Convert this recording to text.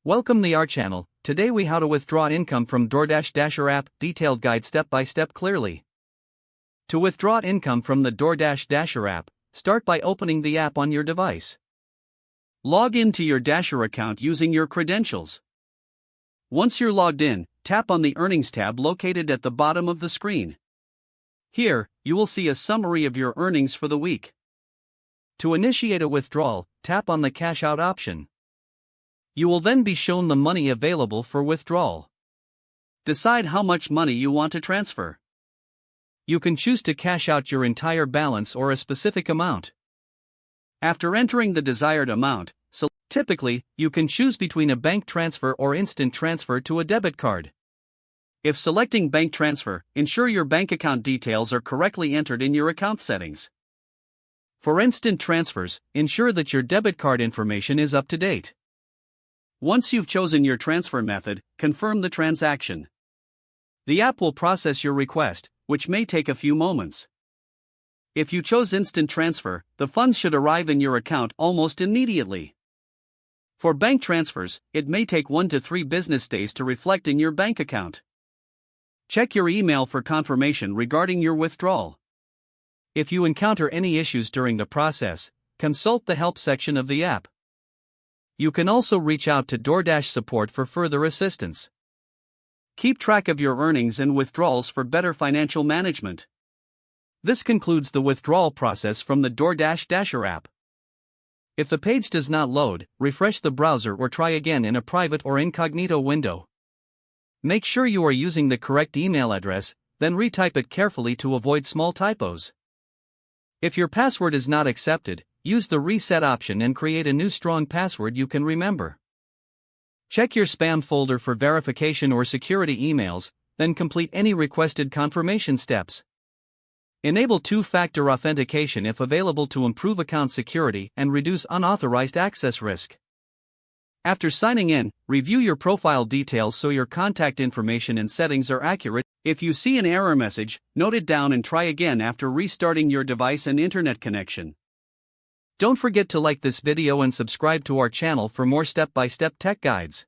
Welcome to our channel. Today we how to withdraw income from DoorDash Dasher app, detailed guide step by step clearly. To withdraw income from the DoorDash Dasher app, start by opening the app on your device. Log into your Dasher account using your credentials. Once you're logged in, tap on the Earnings tab located at the bottom of the screen. Here, you will see a summary of your earnings for the week. To initiate a withdrawal, tap on the Cash Out option. You will then be shown the money available for withdrawal. Decide how much money you want to transfer. You can choose to cash out your entire balance or a specific amount. After entering the desired amount, typically, you can choose between a bank transfer or instant transfer to a debit card. If selecting bank transfer, ensure your bank account details are correctly entered in your account settings. For instant transfers, ensure that your debit card information is up to date. Once you've chosen your transfer method, confirm the transaction. The app will process your request, which may take a few moments. If you chose instant transfer, the funds should arrive in your account almost immediately. For bank transfers, it may take 1 to 3 business days to reflect in your bank account. Check your email for confirmation regarding your withdrawal. If you encounter any issues during the process, consult the help section of the app. You can also reach out to DoorDash support for further assistance. Keep track of your earnings and withdrawals for better financial management. This concludes the withdrawal process from the DoorDash Dasher app. If the page does not load, refresh the browser or try again in a private or incognito window. Make sure you are using the correct email address, then retype it carefully to avoid small typos. If your password is not accepted, use the reset option and create a new strong password you can remember. Check your spam folder for verification or security emails, then complete any requested confirmation steps. Enable two-factor authentication if available to improve account security and reduce unauthorized access risk. After signing in, review your profile details so your contact information and settings are accurate. If you see an error message, note it down and try again after restarting your device and internet connection. Don't forget to like this video and subscribe to our channel for more step-by-step tech guides.